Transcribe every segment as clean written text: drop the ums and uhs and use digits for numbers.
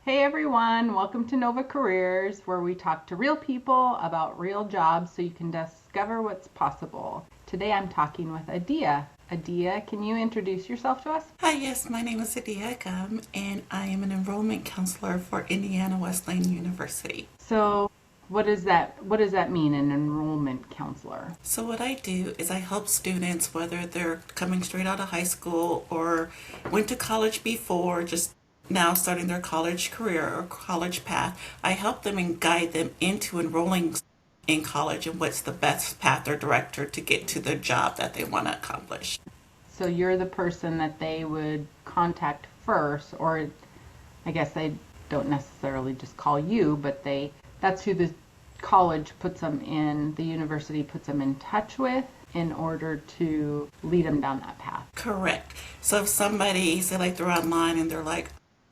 Hey everyone, welcome to Nova Careers, where we talk to real people about real jobs so you can discover what's possible. Today I'm talking with Adea. Adea, can you introduce yourself to us? Hi, yes, my name is Adea, and I am an enrollment counselor for Indiana Wesleyan University. So, what does that mean, an enrollment counselor? So, what I do is I help students, whether they're coming straight out of high school or went to college before, just now starting their college career or college path. I help them and guide them into enrolling in college and what's the best path or director to get to the job that they want to accomplish. So you're the person that they would contact first, or I guess they don't necessarily just call you, but that's who the college puts them in, the university puts them in touch with in order to lead them down that path. Correct. So if somebody say like they're online and they're like,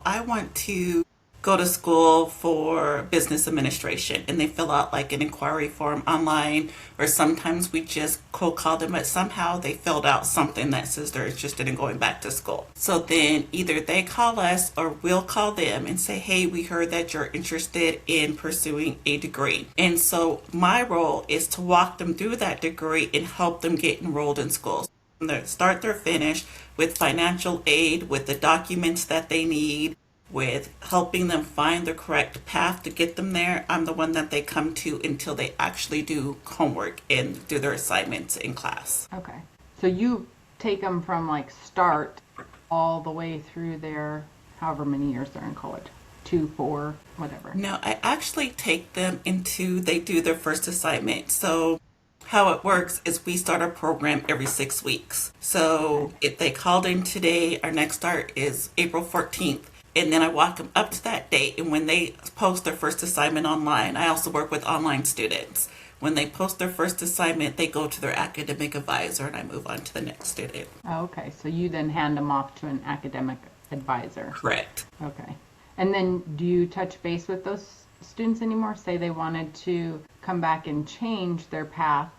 I want to go to school for business administration, and they fill out like an inquiry form online, or sometimes we just cold call them, but somehow they filled out something that says they're interested in going back to school. So then either they call us or we'll call them and say, hey, we heard that you're interested in pursuing a degree. And so my role is to walk them through that degree and help them get enrolled in schools. From the start, they're finished with financial aid, with the documents that they need, with helping them find the correct path to get them there. I'm the one that they come to until they actually do homework and do their assignments in class. Okay. So you take them from like start all the way through their however many years they're in college, 2, 4, whatever. No, I actually take them into they do their first assignment. So how it works is we start a program every 6 weeks. So if they called in today, our next start is April 14th. And then I walk them up to that date. And when they post their first assignment online, I also work with online students. When they post their first assignment, they go to their academic advisor and I move on to the next student. Oh, okay. So you then hand them off to an academic advisor. Correct. Okay. And then do you touch base with those students anymore? Say they wanted to come back and change their path.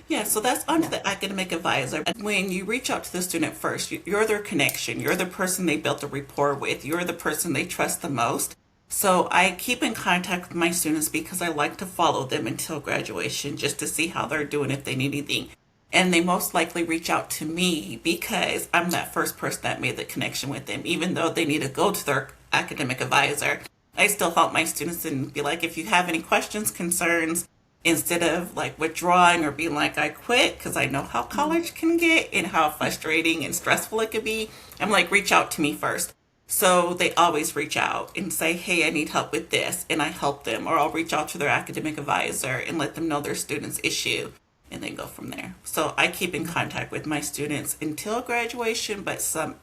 Yeah, so that's onto Yeah. the academic advisor. When you reach out to the student first, you're their connection. You're the person they built a rapport with. You're the person they trust the most. So I keep in contact with my students because I like to follow them until graduation just to see how they're doing, if they need anything. And they most likely reach out to me because I'm that first person that made the connection with them. Even though they need to go to their academic advisor, I still help my students and be like, if you have any questions, concerns, instead of like withdrawing or being like I quit, because I know how college can get and how frustrating and stressful it could be. I'm like, reach out to me first. So they always reach out and say, hey, I need help with this, and I help them. Or I'll reach out to their academic advisor and let them know their student's issue and then go from there. So I keep in contact with my students until graduation, but some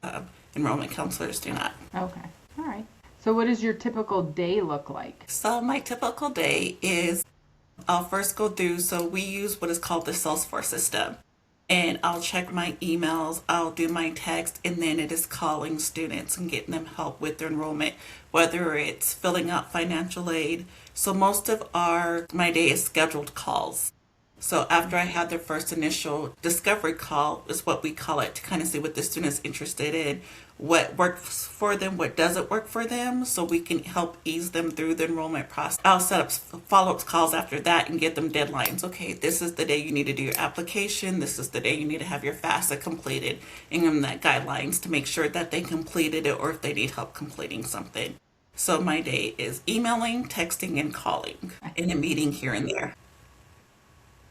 uh, enrollment counselors do not. Okay. All right. So what does your typical day look like? So my typical day is I'll first go through, so we use what is called the Salesforce system. And I'll check my emails, I'll do my text, and then it is calling students and getting them help with their enrollment, whether it's filling out financial aid. So most of my day is scheduled calls. So after I had their first initial discovery call, is what we call it, to kind of see what the student's interested in, what works for them, what doesn't work for them, so we can help ease them through the enrollment process. I'll set up follow-up calls after that and get them deadlines. Okay, this is the day you need to do your application. This is the day you need to have your FAFSA completed, and give them that guidelines to make sure that they completed it or if they need help completing something. So my day is emailing, texting, and calling, and a meeting here and there.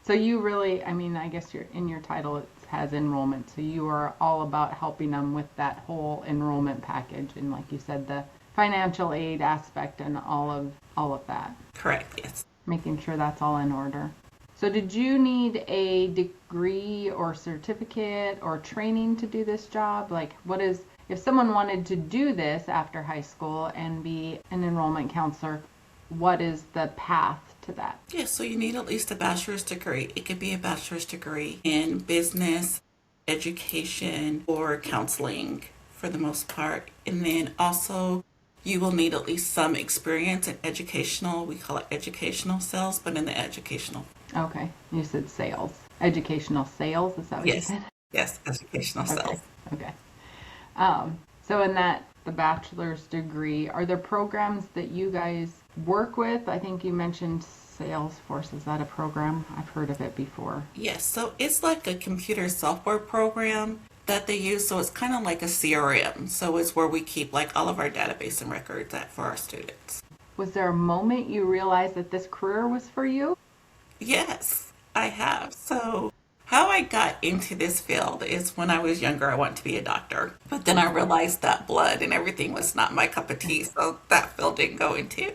So you really, I mean, I guess you're in your title, it has enrollment. So you are all about helping them with that whole enrollment package. And like you said, the financial aid aspect and all of that, Correct, yes. making sure that's all in order. So did you need a degree or certificate or training to do this job? Like if someone wanted to do this after high school and be an enrollment counselor, what is the path to that? Yeah, so you need at least a bachelor's degree. It could be a bachelor's degree in business, education, or counseling for the most part. And then also you will need at least some experience in educational, we call it educational sales, but in the educational. Okay, you said sales. Educational sales, is that what you Yes, said? yes, educational Okay, sales. okay. So in that the bachelor's degree, are there programs that you guys work with? I think you mentioned Salesforce. Is that a program? I've heard of it before. Yes, so it's like a computer software program that they use. So it's kind of like a CRM. So it's where we keep like all of our database and records at for our students. Was there a moment you realized that this career was for you? Yes, I have. So how I got into this field is when I was younger, I wanted to be a doctor. But then I realized that blood and everything was not my cup of tea, so that field didn't go into.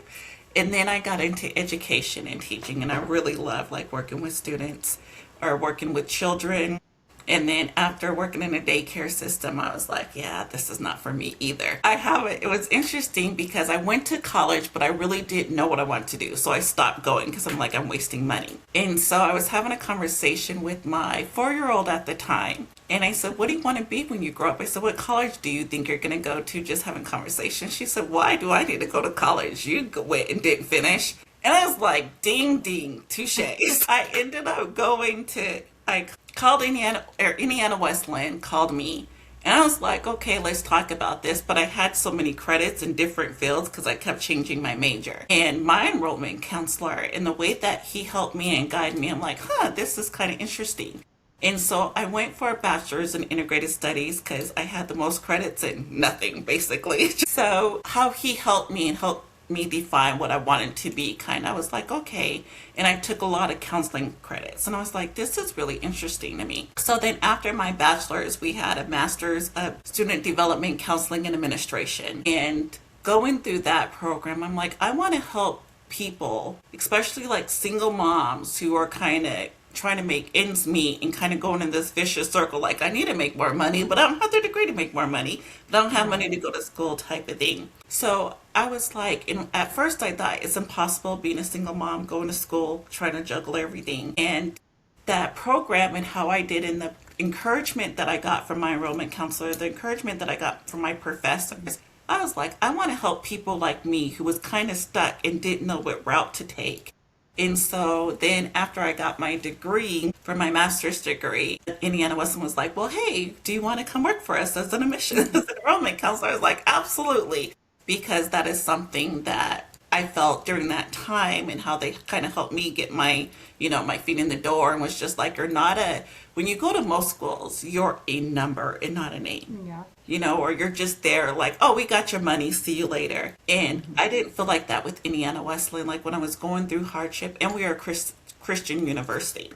And then I got into education and teaching, and I really love like working with students or working with children. And then after working in a daycare system, I was like, yeah, this is not for me either. I have it. It was interesting because I went to college, but I really didn't know what I wanted to do. So I stopped going because I'm like, I'm wasting money. And so I was having a conversation with my 4-year-old at the time. And I said, what do you want to be when you grow up? I said, what college do you think you're going to go to? Just having conversation. She said, why do I need to go to college? You went and didn't finish. And I was like, ding, ding, touche. I ended up going to, I called Indiana Wesleyan called me. And I was like, okay, let's talk about this. But I had so many credits in different fields because I kept changing my major. And my enrollment counselor, and the way that he helped me and guided me, I'm like, this is kind of interesting. And so I went for a bachelor's in integrated studies because I had the most credits in nothing, basically. So how he helped me and helped me define what I wanted to be, I was like, okay. And I took a lot of counseling credits, and I was like, this is really interesting to me. So then after my bachelor's, we had a master's of student development counseling and administration. And going through that program, I'm like, I want to help people, especially like single moms who are kind of trying to make ends meet and kind of going in this vicious circle. Like, I need to make more money, but I don't have the degree to make more money, but I don't have money to go to school type of thing. So I was like, and at first I thought it's impossible being a single mom, going to school, trying to juggle everything. And that program and how I did, and the encouragement that I got from my enrollment counselor, the encouragement that I got from my professors, I was like, I want to help people like me who was kind of stuck and didn't know what route to take. And so then after I got my degree, for my master's degree, Indiana Wesleyan was like, well, hey, do you want to come work for us as an admissions enrollment counselor? I was like, absolutely, because that is something that I felt during that time, and how they kind of helped me get my, my feet in the door, and was just like, when you go to most schools, you're a number and not a name. Yeah. Or you're just there like, oh, we got your money, see you later. And I didn't feel like that with Indiana Wesleyan. Like when I was going through hardship, and we are a Christian university.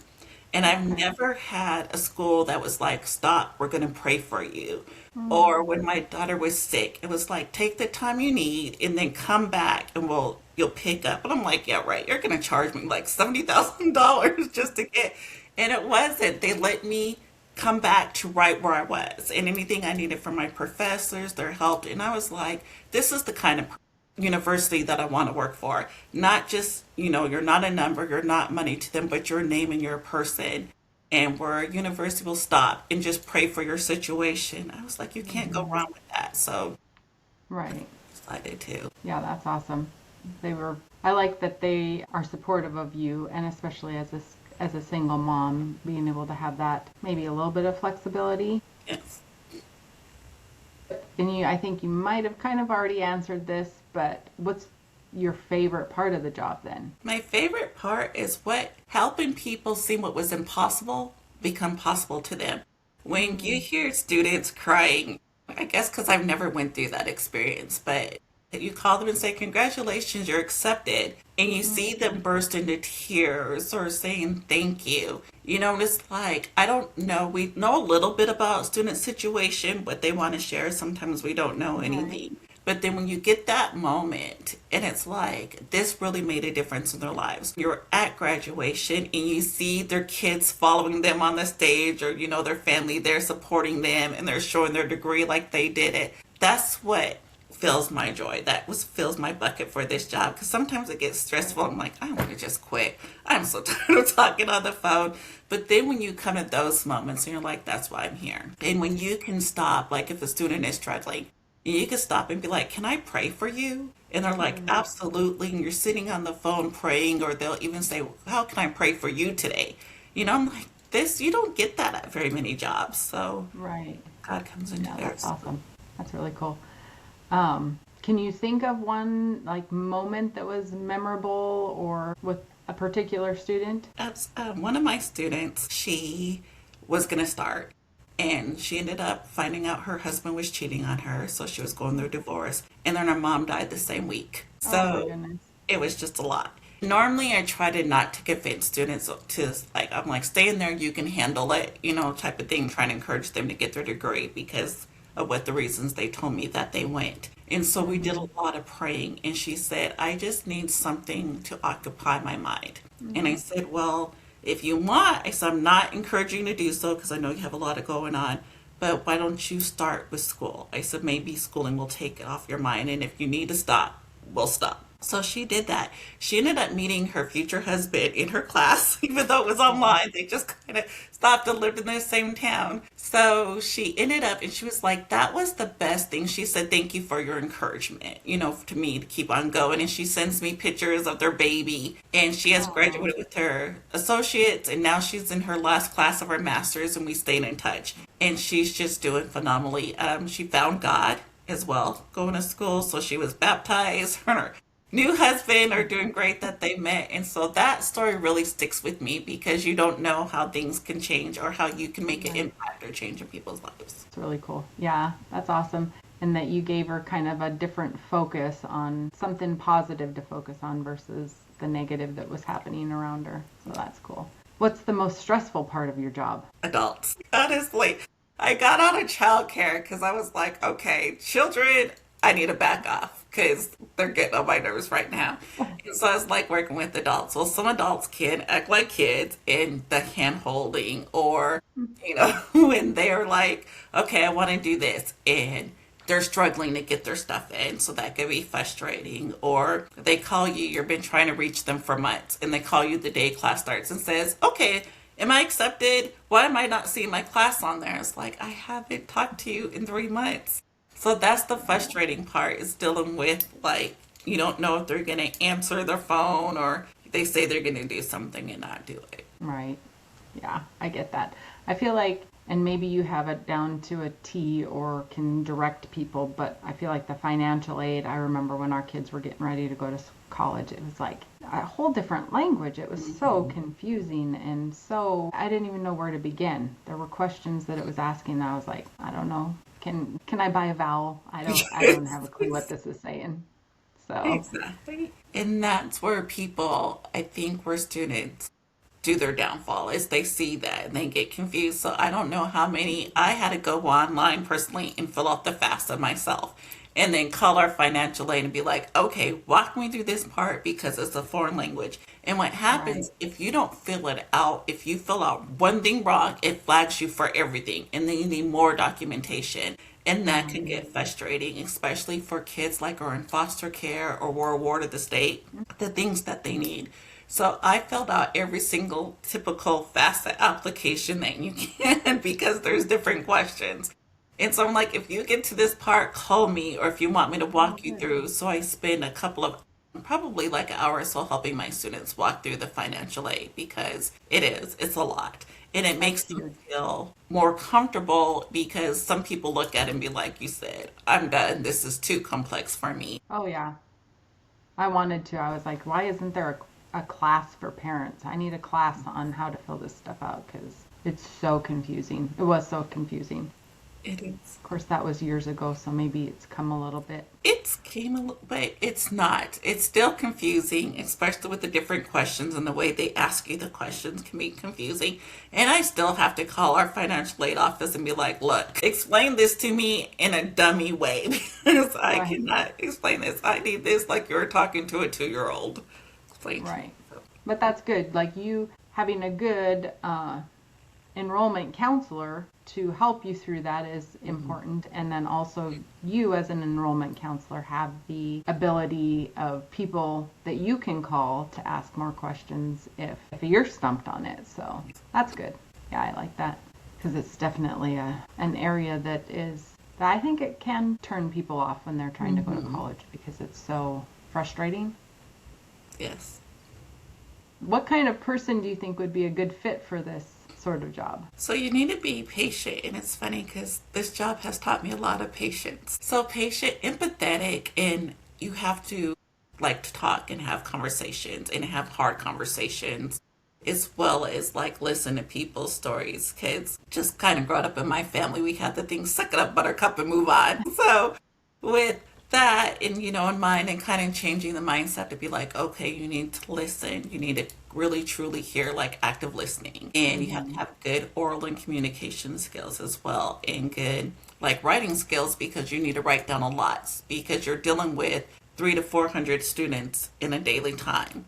And I've never had a school that was like, stop, we're going to pray for you. Or when my daughter was sick, it was like, take the time you need and then come back and you'll pick up. And I'm like, yeah, right. You're going to charge me like $70,000 just to get. And it wasn't. They let me come back to right where I was, and anything I needed from my professors, their help. And I was like, this is the kind of university that I want to work for. Not just, you're not a number, you're not money to them, but your name and your person. And where a university will stop and just pray for your situation. I was like, you can't go wrong with that. So Right. I did too. Yeah, that's awesome. I like that they are supportive of you, and especially as a single mom, being able to have that, maybe a little bit of flexibility. Yes. And I think you might have kind of already answered this, but what's your favorite part of the job then? My favorite part is helping people see what was impossible become possible to them. When you hear students crying, I guess because I've never went through that experience, but you call them and say, congratulations, you're accepted. And you see them burst into tears or saying thank you. It's like, I don't know. We know a little bit about student situation, what they want to share. Sometimes we don't know anything. But then when you get that moment and it's like, this really made a difference in their lives. You're at graduation and you see their kids following them on the stage, or, their family, they're supporting them and they're showing their degree like they did it. That's what fills my joy. Fills my bucket for this job. Because sometimes it gets stressful. I'm like, I want to just quit. I'm so tired of talking on the phone. But then when you come at those moments and you're like, that's why I'm here. And when you can stop, like if a student is struggling, you can stop and be like, can I pray for you? And they're like, absolutely. And you're sitting on the phone praying, or they'll even say, how can I pray for you today? I'm like, you don't get that at very many jobs. So right. God comes into there. That's awesome. That's really cool. Can you think of one like moment that was memorable or with a particular student? One of my students, she was going to start, and she ended up finding out her husband was cheating on her, so she was going through a divorce, and then her mom died the same week. Oh my So goodness. it was just a lot. Normally, I try to not to convince students to, like, I'm like, stay in there, you can handle it, type of thing, trying to encourage them to get their degree because of what the reasons they told me that they went. And so we did a lot of praying, and she said, I just need something to occupy my mind. And I said, well, if you want, I said, I'm not encouraging you to do so because I know you have a lot of going on, but why don't you start with school? I said, maybe schooling will take it off your mind, and if you need to stop, we'll stop. So she did that. She ended up meeting her future husband in her class, even though it was online. They just kind of stopped and lived in the same town. So she ended up, and she was like, that was the best thing. She said, thank you for your encouragement, to me to keep on going. And she sends me pictures of their baby. And she has Oh, graduated with her associates, and now she's in her last class of her master's, and we stayed in touch. And she's just doing phenomenally. She found God as well, going to school. So she was baptized. Her new husband are doing great that they met. And so that story really sticks with me because you don't know how things can change or how you can make an right. impact or change in people's lives. It's really cool. Yeah, that's awesome. And that you gave her kind of a different focus on something positive to focus on versus the negative that was happening around her. So that's cool. What's the most stressful part of your job? Adults. Honestly, I got out of childcare because I was like, okay, children, I need to back off because they're getting on my nerves right now. And so I was like working with adults. Well, some adults can act like kids in the hand holding or, when they're like, okay, I want to do this. And they're struggling to get their stuff in. So that could be frustrating. Or they call you, you've been trying to reach them for months, and they call you the day class starts and says, okay, am I accepted? Why am I not seeing my class on there? It's like, I haven't talked to you in 3 months. So that's the frustrating part is dealing with like, you don't know if they're going to answer their phone or they say they're going to do something and not do it. Right. Yeah, I get that. I feel like, and maybe you have it down to a T or can direct people, but I feel like the financial aid, I remember when our kids were getting ready to go to college, it was like a whole different language. It was so confusing and so, I didn't even know where to begin. There were questions that it was asking that I was like, I don't know. Can I buy a vowel? I don't have a clue what this is saying. So, Exactly. And that's where people, I think, where students do their downfall is they see that and they get confused. So I don't know how many I had to go online personally and fill out the FAFSA myself and then call our financial aid and be like, okay, walk me through this part because it's a foreign language. And what right. happens if you don't fill it out, if you fill out one thing wrong, it flags you for everything. And then you need more documentation. And that can get frustrating, especially for kids like are in foster care or were awarded the state, the things that they need. So I filled out every single typical FAFSA application that you can because there's different questions. And so I'm like, if you get to this part, call me, or if you want me to Oh, walk you good. through. So I spend a couple of, probably like an hour or so helping my students walk through the financial aid because it's a lot. And it That's makes them huge. feel more comfortable because some people look at it and be like, you said, I'm done. This is too complex for me. Oh, yeah. I wanted to. I was like, why isn't there a class for parents? I need a class on how to fill this stuff out because it's so confusing. It was so confusing. It is. Of course, that was years ago, so maybe it's come a little bit. It's came a little, but it's not. It's still confusing, especially with the different questions and the way they ask you the questions can be confusing. And I still have to call our financial aid office and be like, look, explain this to me in a dummy way because I Right, cannot explain this. I need this like you're talking to a 2-year-old. Explain to me. right. But that's good. Like you having a good enrollment counselor to help you through that is important. And then also you as an enrollment counselor have the ability of people that you can call to ask more questions if you're stumped on it. So that's good. Yeah, I like that because it's definitely an area that I think it can turn people off when they're trying to go to college because it's so frustrating. Yes. What kind of person do you think would be a good fit for this sort of job? So you need to be patient, and it's funny because this job has taught me a lot of patience. So patient, empathetic, and you have to like to talk and have conversations and have hard conversations as well as like listen to people's stories. Kids just kind of growing up in my family, we had the thing suck it up, buttercup, and move on. So with that and in mind and kind of changing the mindset to be like, okay, you need to listen, you need to really truly hear, like active listening, and you have to have good oral and communication skills as well, and good like writing skills, because you need to write down a lot because you're dealing with 300 to 400 students in a daily time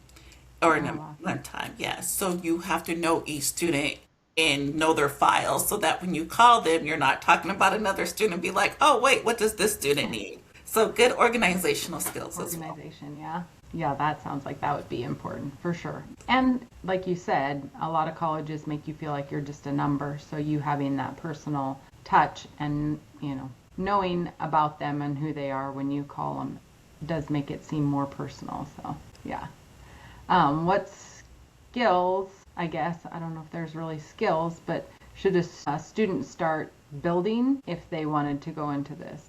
or in a one time. Yeah, so you have to know each student and know their files so that when you call them, you're not talking about another student and be like, oh wait, what does this student need? So good organizational skills as well. Organization, yeah. Yeah, that sounds like that would be important for sure. And like you said, a lot of colleges make you feel like you're just a number. So you having that personal touch and, knowing about them and who they are when you call them does make it seem more personal. So, yeah. What skills, I guess, I don't know if there's really skills, but should a student start building if they wanted to go into this?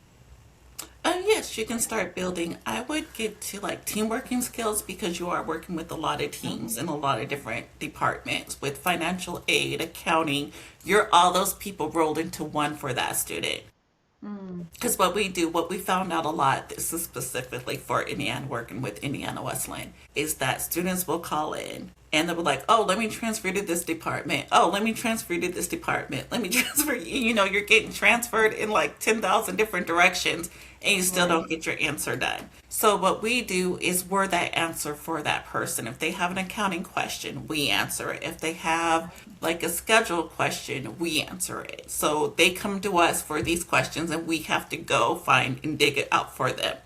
Yes, you can start building. I would get to like team working skills, because you are working with a lot of teams in a lot of different departments with financial aid, accounting. You're all those people rolled into one for that student. Because what we found out a lot, this is specifically for Indiana, working with Indiana Wesleyan, is that students will call in and they'll be like, oh, let me transfer to this department. Oh, let me transfer to this department. Let me transfer. You're getting transferred in like 10,000 different directions and you still don't get your answer done. So what we do is we're that answer for that person. If they have an accounting question, we answer it. If they have like a schedule question, we answer it. So they come to us for these questions and we have to go find and dig it out for them.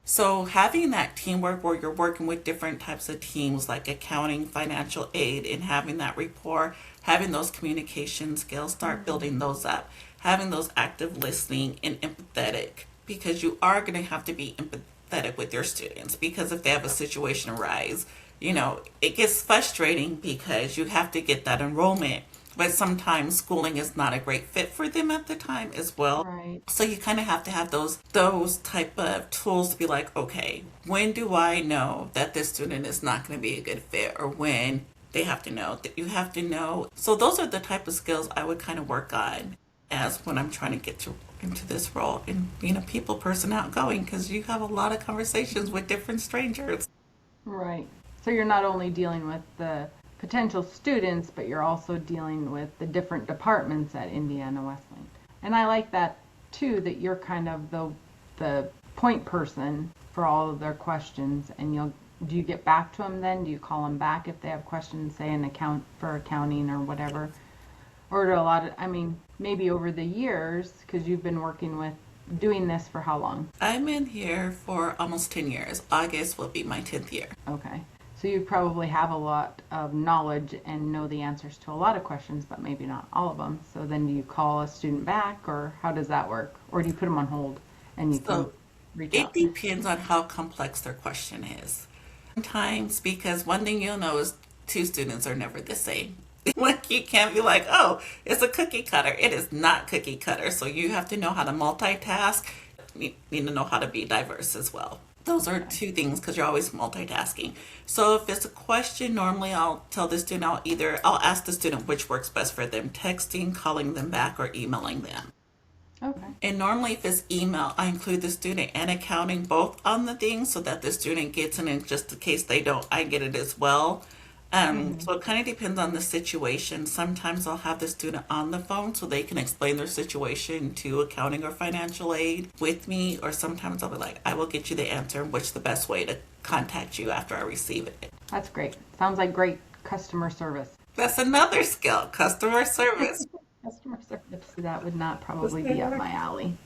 So having that teamwork where you're working with different types of teams like accounting, financial aid, and having that rapport, having those communication skills, start building those up, having those active listening and empathetic, because you are going to have to be empathetic with your students, because if they have a situation arise, it gets frustrating because you have to get that enrollment. But sometimes schooling is not a great fit for them at the time as well. Right. So you kind of have to have those type of tools to be like, okay, when do I know that this student is not going to be a good fit, or when they have to know that you have to know. So those are the type of skills I would kind of work on as when I'm trying to get into this role and being a people person, outgoing, because you have a lot of conversations with different strangers. Right. So you're not only dealing with the potential students, but you're also dealing with the different departments at Indiana Wesleyan. And I like that too, that you're kind of the point person for all of their questions, and do you get back to them then? Do you call them back if they have questions, say for accounting or whatever? Or maybe over the years, because you've been doing this for how long? I'm in here for almost 10 years. August will be my 10th year. Okay. So you probably have a lot of knowledge and know the answers to a lot of questions, but maybe not all of them. So then do you call a student back, or how does that work? Or do you put them on hold and you can reach out? It depends on how complex their question is. Sometimes, because one thing you'll know is two students are never the same. Like, you can't be like, oh, it's a cookie cutter. It is not cookie cutter. So you have to know how to multitask. You need to know how to be diverse as well. Those are two things, because you're always multitasking. So if it's a question, normally I'll tell the student, I'll ask the student which works best for them, texting, calling them back, or emailing them. Okay. And normally if it's email, I include the student and accounting both on the thing so that the student gets it, and just in case they don't, I get it as well. So it kind of depends on the situation. Sometimes I'll have the student on the phone so they can explain their situation to accounting or financial aid with me, or sometimes I'll be like, I will get you the answer and which the best way to contact you after I receive it. That's great. Sounds like great customer service. That's another skill, customer service. Customer service. That would not probably be up my alley.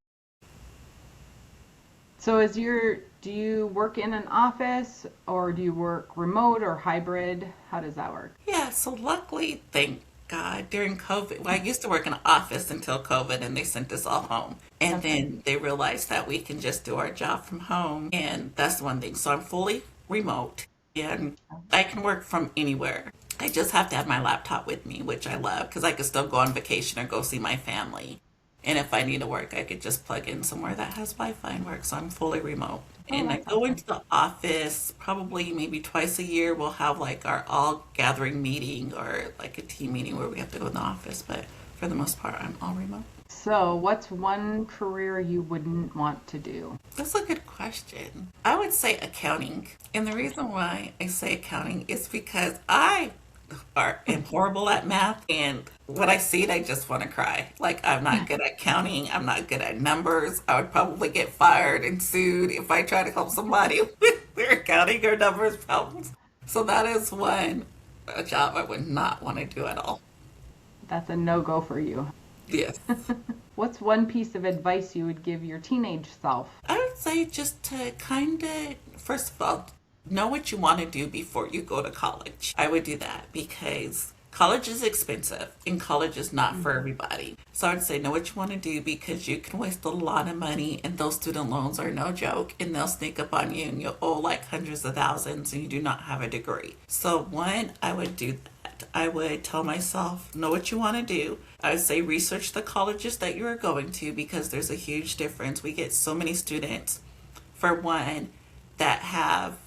So do you work in an office, or do you work remote or hybrid? How does that work? Yeah, so luckily, thank God, during COVID, I used to work in an office until COVID, and they sent us all home. And then they realized that we can just do our job from home. And that's one thing. So I'm fully remote, and I can work from anywhere. I just have to have my laptop with me, which I love because I can still go on vacation or go see my family. And if I need to work, I could just plug in somewhere that has Wi-Fi and work. So I'm fully remote. Oh, And I that's go awesome. into the office probably maybe twice a year. We'll have like our all gathering meeting or like a team meeting where we have to go in the office. But for the most part, I'm all remote. So, what's one career you wouldn't want to do? That's a good question. I would say accounting. And the reason why I say accounting is because am horrible at math, and when I see it I just want to cry. Like, I'm not good at counting, I'm not good at numbers. I would probably get fired and sued if I try to help somebody with their accounting or numbers problems. So that is one a job I would not want to do at all. That's a no-go for you. Yes. What's one piece of advice you would give your teenage self? I would say just to kind of, first of all, know what you want to do before you go to college. I would do that because college is expensive and college is not for everybody. So I'd say know what you want to do because you can waste a lot of money and those student loans are no joke and they'll sneak up on you and you'll owe like hundreds of thousands and you do not have a degree. So one, I would do that. I would tell myself, know what you want to do. I would say research the colleges that you are going to because there's a huge difference. We get so many students, for one, that have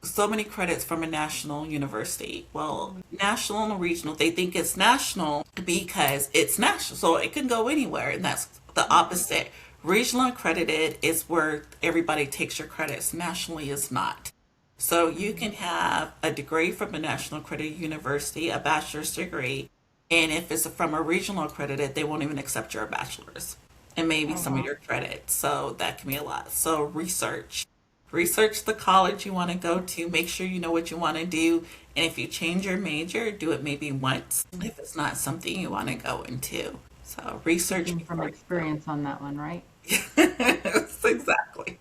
so many credits from a national university. Well, national and regional, they think it's national because it's national, so it can go anywhere, and that's the opposite. Regional accredited is where everybody takes your credits, nationally is not. So you can have a degree from a national accredited university, a bachelor's degree, and if it's from a regional accredited, they won't even accept your bachelor's and maybe Oh, some of wow. your credits. So that can be a lot. So research the college you want to go to, make sure you know what you want to do, and if you change your major, do it maybe once if it's not something you want to go into. So research Speaking from before you go. experience on that one, right? Yes, exactly.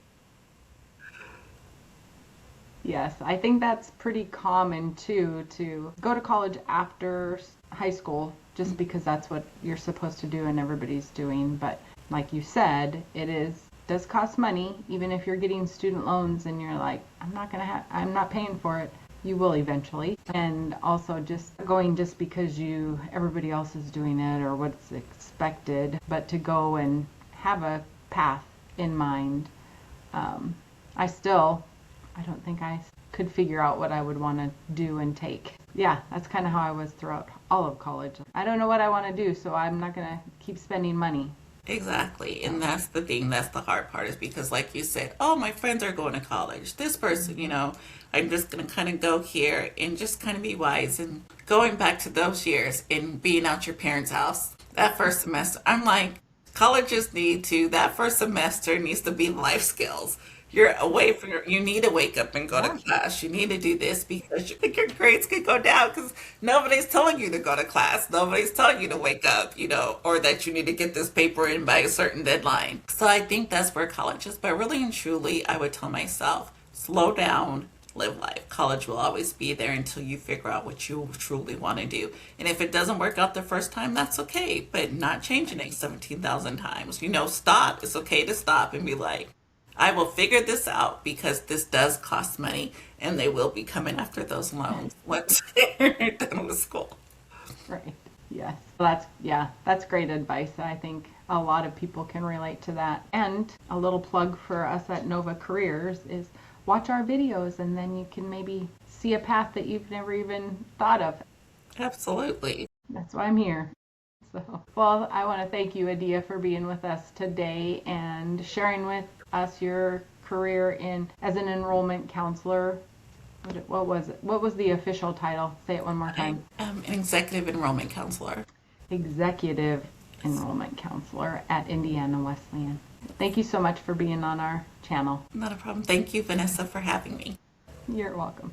Yes, I think that's pretty common too, to go to college after high school just because that's what you're supposed to do and everybody's doing. But like you said, does cost money, even if you're getting student loans and you're like, I'm not paying for it. You will eventually. And also just going just because everybody else is doing it or what's expected, but to go and have a path in mind. Um, I still I don't think I could figure out what I would want to do and take. Yeah, that's kind of how I was throughout all of college. I don't know what I want to do, so I'm not going to keep spending money. Exactly. And that's the thing, that's the hard part is because, like you said, oh, my friends are going to college. This person, I'm just going to kind of go here and just kind of be wise. And going back to those years and being out your parents' house, that first semester, I'm like, colleges that first semester needs to be life skills. You're away from you need to wake up and go to Yeah. class. You need to do this because you think your grades could go down because nobody's telling you to go to class. Nobody's telling you to wake up, or that you need to get this paper in by a certain deadline. So I think that's where college is. But really and truly, I would tell myself, slow down, live life. College will always be there until you figure out what you truly want to do. And if it doesn't work out the first time, that's okay. But not changing it 17,000 times. Stop. It's okay to stop and be like, I will figure this out because this does cost money and they will be coming after those loans once they're done with school. Right. Yes. That's great advice. I think a lot of people can relate to that. And a little plug for us at Nova Careers is watch our videos and then you can maybe see a path that you've never even thought of. Absolutely. That's why I'm here. So, well, I want to thank you, Adea, for being with us today and sharing with us your career as an enrollment counselor. What was it? What was the official title? Say it one more I time. am an executive enrollment counselor. Executive Enrollment Counselor at Indiana Wesleyan. Thank you so much for being on our channel. Not a problem. Thank you, VaNessa, for having me. You're welcome.